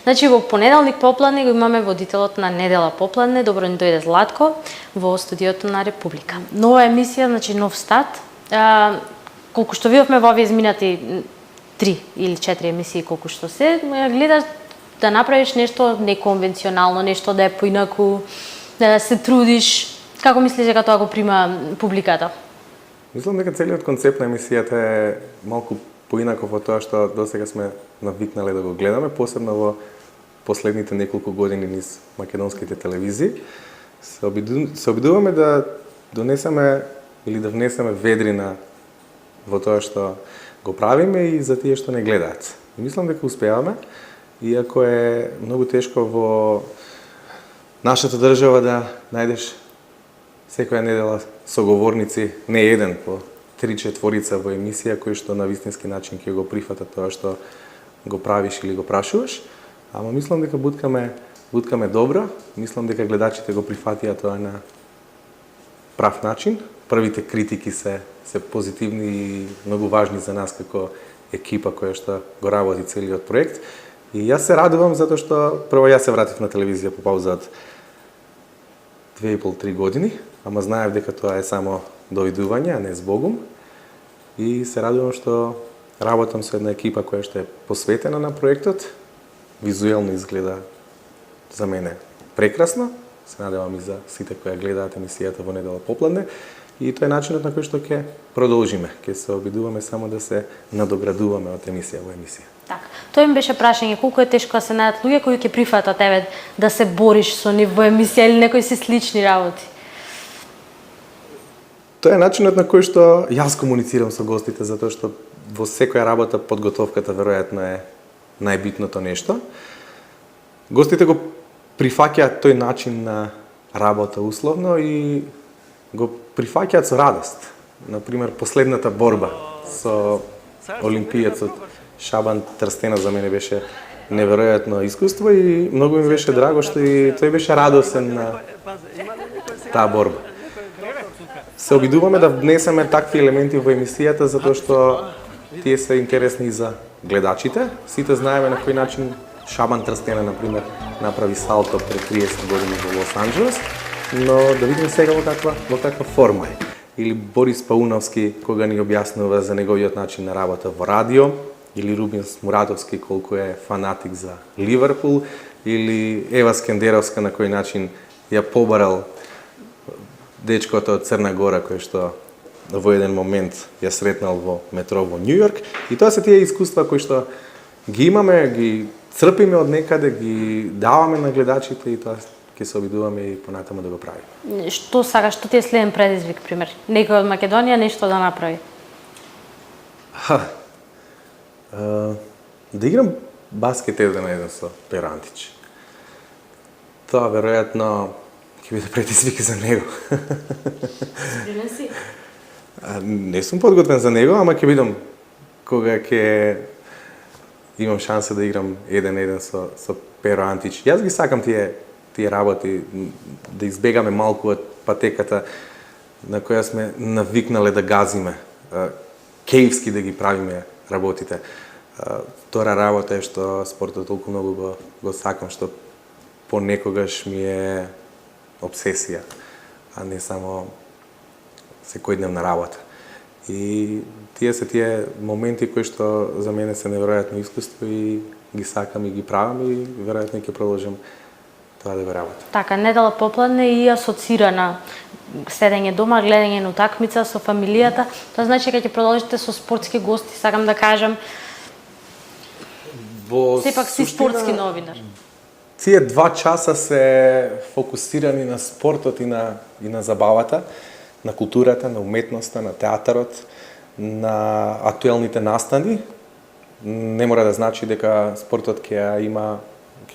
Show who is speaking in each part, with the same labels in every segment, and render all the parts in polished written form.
Speaker 1: Значи во понеделник попладне го имаме водителот на недела попладне, добро ни дојде Златко во студиото на Република. Нова емисија, значи нов старт. Колку што видовме во овие изминати 3 или 4 емисии, колку што се, гледаш да направиш нешто неконвенционално, нешто да е поинаку, да се трудиш. Како мислиш дека тоа го прима публиката?
Speaker 2: Мислам дека целиот концепт на емисијата е малку поинаков од тоа што досега сме навикнале да го гледаме, посебно во последните неколку години низ македонските телевизии. Се обидуваме да донесеме или да внесеме ведрина во тоа што го правиме и за тие што не гледаат. И мислам дека успеаваме, иако е многу тешко во нашата држава да најдеш секоја недела соговорници, не еден, по 3-4 во емисија, кои што на вистински начин ќе го прифатат тоа што го правиш или го прашуваш. Ама мислам дека буткаме добро, мислам дека гледачите го прифатија тоа на прав начин. Првите критики се позитивни и многу важни за нас како екипа која што го работи целиот проект. И јас се радувам затоа што прво јас се вратив на телевизија по пауза од 2,5-3 години, ама знаев дека тоа е само довидување, а не збогум. И се радувам што работам со една екипа која што е посветена на проектот. Визуелно изгледа за мене прекрасно. Се надевам и за сите кои гледаат емисијата во недела попладне. И тоа е начинот на кој што ќе продолжиме. Ќе се обидуваме само да се надоградуваме од емисија во емисија.
Speaker 1: Така. Тоа им беше прашање, колку е тешко да се најдат луѓе кои ќе прифатат тебе да се бориш со нив во емисија или некои си слични работи?
Speaker 2: Тоа е начинот на кој што јас комуницирам со гостите, затоа што во секоја работа подготовката веројатно е најбитното нешто. Гостите го прифаќаат тој начин на работа условно и го прифаќаат со радост. Например, последната борба со олимпиецот Шабан Трстена за мене беше неверојатно искуство и многу ми беше драго што и тој беше радосен на таа борба. Се обидуваме да внесеме такви елементи во емисијата затоа што тие се интересни и за гледачите. Сите знаеме на кој начин Шабан Трстена, например, направи салто пред 30 години во Лос Анџелес, но да видиме сега во каква форма е. Или Борис Пауновски, кога ни објаснува за неговиот начин на работа во радио, или Рубин Смуратовски, колку е фанатик за Ливерпул, или Ева Скендеровска, на кој начин ја побарал дечкото од Црна Гора, кој што во еден момент ја сретнал во метро во Њујорк. И тоа се тие искуства кои што ги имаме, ги црпиме од некаде, ги даваме на гледачите и тоа ќе се обидуваме и понатаму да го правиме.
Speaker 1: Што сакаш, што ти е следен предизвик, пример? Некој од Македонија нешто да направи?
Speaker 2: Да играм баскет 1-1 со Перо Антич. Тоа веројатно ќе биде предизвик за него.
Speaker 1: Спремен си?
Speaker 2: Не сум подготвен за него, ама ќе видам кога ќе имам шанса да играм 1-1 со Перо Антич. Јас ги сакам тие работи, да избегаме малку од патеката на која сме навикнале да газиме, кејвски да ги правиме работите. Втора работа е што спортот толку многу го сакам, што понекогаш ми е обсесија, а не само секојдневна работа. И тие се тие моменти кои што за мене се неверојатно искуство и ги сакам и ги правам и веројатно ќе продолжам тоа да го работам.
Speaker 1: Така, недела попладне и асоцирана седење дома, гледање на утакмица со фамилијата. Тоа значи дека ќе продолжите со спортски гости, сакам да кажам. Сепак си спортски новинар.
Speaker 2: Тие 2 часа се фокусирани на спортот и на забавата, на културата, на уметноста, на театарот, на актуелните настани. Не мора да значи дека спортот ќе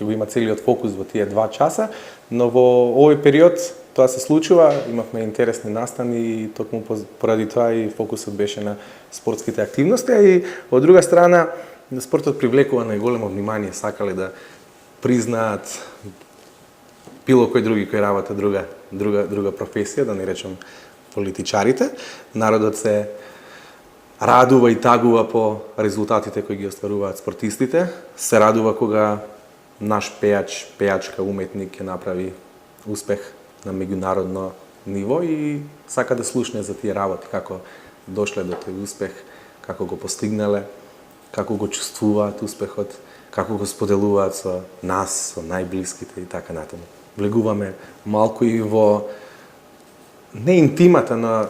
Speaker 2: го има целиот фокус во тие 2 часа, но во овој период тоа се случува, имавме интересни настани и токму поради тоа и фокусот беше на спортските активности, и од друга страна спортот привлекува најголемо внимание, сакале да признаат било кој други кој работа друга професија, да не речам политичарите. Народот се радува и тагува по резултатите кои ги остваруваат спортистите, се радува кога наш пејач, пејачка уметник ќе направи успех на меѓународно ниво и сака да слушне за тие работи, како дошле до тој успех, како го постигнале, како го чувствуваат успехот, како го споделуваат со нас, со најблиските и така натаму. Влегуваме малку и во не интимата, на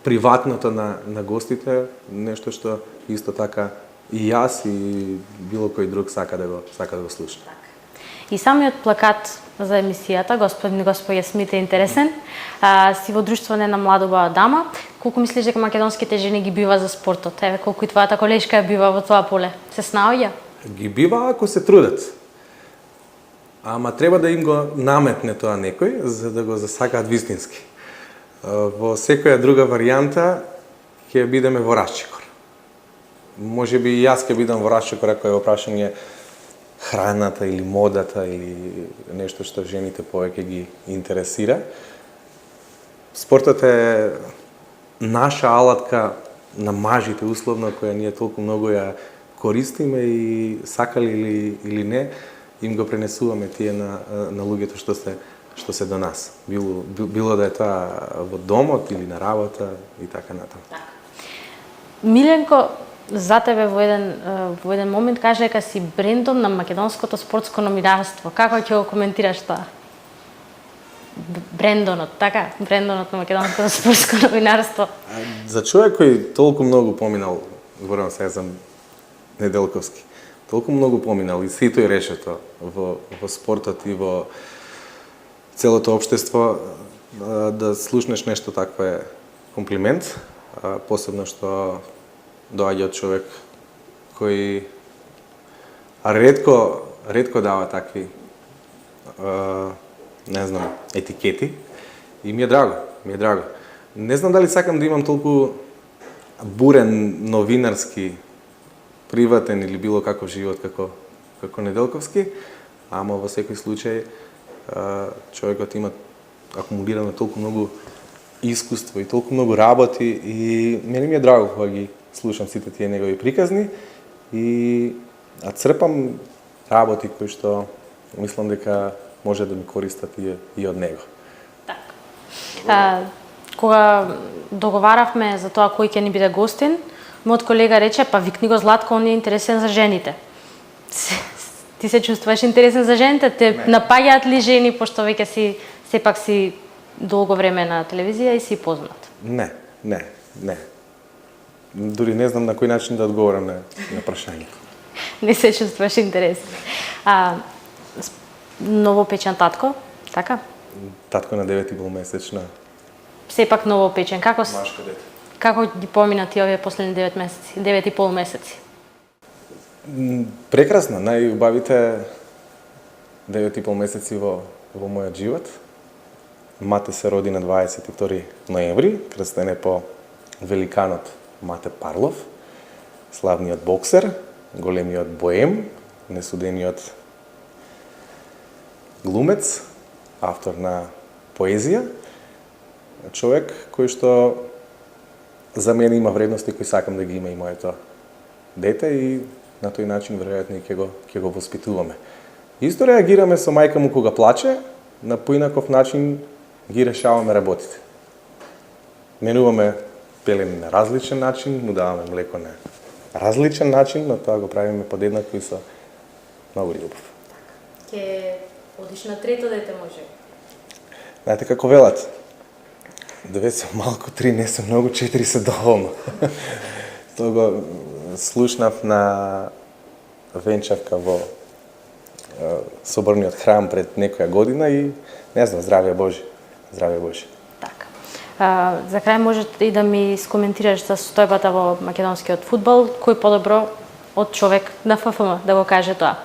Speaker 2: приватното на гостите, нешто што исто така и јас и било кој друг сака да го слуша.
Speaker 1: И самиот плакат за емисијата, господин Јасмите, е интересен. Си во друштвото на младоба дама. Колку мислиш дека македонските жени ги бива за спортот? Еве, колку и твојата колешка бива во тоа поле? Се снаоѓа?
Speaker 2: Ги бива ако се трудат. Ама треба да им го наметне тоа некој, за да го засакаат вистински. Во секоја друга варијанта ќе бидеме во расчекор. Може би и јас ќе бидам во расчекор ако е во прашање храната или модата или нешто што жените повеќе ги интересира. Спортот е наша алатка на мажите условно, која ние толку многу ја користиме и сакали или не, им го пренесуваме тие на луѓето што се до нас. Било да е тоа во домот или на работа и така натаму.
Speaker 1: Миленко, за тебе во еден момент кажа дека си брендон на македонското спортско новинарство. Како ќе го коментираш тоа? Брендонот, така? Брендонот на македонското спортско новинарство.
Speaker 2: За човек кој толку многу поминал, зборам сега за Неделковски, толку многу поминал и сито и решето во спортот и во целото општество, да слушнеш нешто такво е комплимент, посебно што доаѓа од човек кој ретко дава такви не знам, етикети и ми е драго. Не знам дали сакам да имам толку бурен новинарски приватен или било каков живот како Неделковски, ама во секој случај човекот има акумулирано толку многу искуство и толку многу работи и мене ми е драго кога ги слушам сите тие негови приказни и црпам работи кои што мислам дека може да ми користат и од него.
Speaker 1: Так. Кога договаравме за тоа кој ќе ни биде гостин, мојот колега рече, па викни го Златко, он е интересен за жените. Ти се чувствуваш интересен за жените? Те напаѓаат ли жени, пошто веќе сепак си долго време на телевизија и си познат?
Speaker 2: Не. Дури не знам на кој начин да одговорам на прашањето.
Speaker 1: Не се чувствуваш интересен. Новопечен татко, така?
Speaker 2: Татко на 9,5 месечна.
Speaker 1: Сепак новопечен.
Speaker 2: Машко дете.
Speaker 1: Како ги помина ти овие последни 9,5 месеци?
Speaker 2: Прекрасно, најубавите 9,5 месеци во мојот живот. Мате се роди на 22 ноември, крстен е по великанот Мате Парлов, славниот боксер, големиот боем, несудениот глумец, автор на поезија, човек кој што за мене има вредности кои сакам да ги има и моето дете и на тој начин веројатно ќе го воспитуваме. Исто реагираме со мајка му кога плаче, на поинаков начин ги решаваме работите. Менуваме пелени на различен начин, му даваме млеко на различен начин, но тоа го правиме подеднакво и со многу љубов.
Speaker 1: Ке одиш на трето дете може?
Speaker 2: Знаете како велат? 2 се малку, 3 не се многу, 4 се доволно. Тоа го слушнав на венчавка во соборниот храм пред некоја година и не знам, здравје Божи.
Speaker 1: Така. За крај можете и да ми скоментираш за состојбата во македонскиот фудбал, кој подобро од човек на ФФМ да го каже тоа?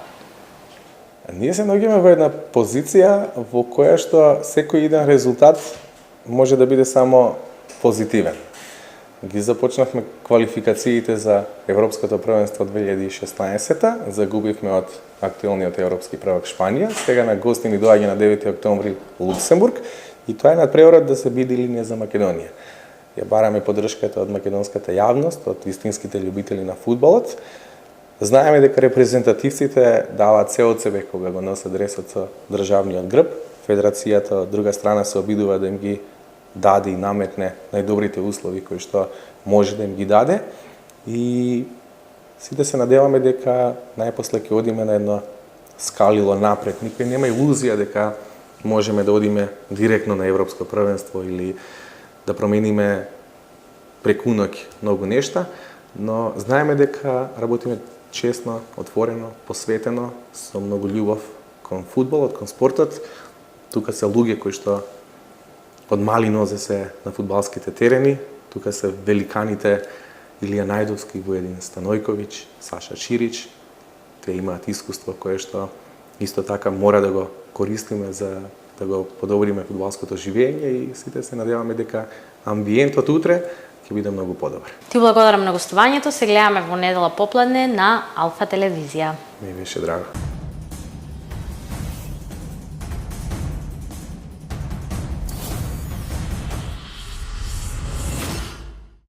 Speaker 2: Ние се наоѓаме во една позиција во која што секој еден резултат може да биде само позитивен. Ги започнавме квалификациите за Европското првенство 2016-та, загубивме од актуелниот европски првак Шпанија, сега на гости ни доаѓа на 9 октомври Луксембург и тоа е надпреварот да се биде линија за Македонија. Ја бараме поддршката од македонската јавност, од истинските љубители на фудбалот Знаеме дека репрезентативците даваат се од себе кога го носат дресот со државниот грб. Федерацијата од друга страна се обидува да им ги даде и наметне најдобрите услови кои што може да им ги даде и сите се надеваме дека најпосле ќе одиме на едно скалило напред. Никој нема илузија дека можеме да одиме директно на европско првенство или да промениме преку ноќ многу нешта, но знаеме дека работиме честно, отворено, посветено, со многу љубов кон фудбалот, кон спортот. Тука се луѓе кои што од мали нозе се на фудбалските терени, тука се великаните Илија Најдовски, Воедин Станојковиќ, Саша Чирич. Те имаат искуство кое што исто така мора да го користиме за да го подобриме фудбалското живење и сите се надеваме дека амбиентот утре ќе биде многу подобар.
Speaker 1: Ти благодарам на гостувањето, се гледаме во недела попладне на Алфа телевизија.
Speaker 2: Ми беше драго.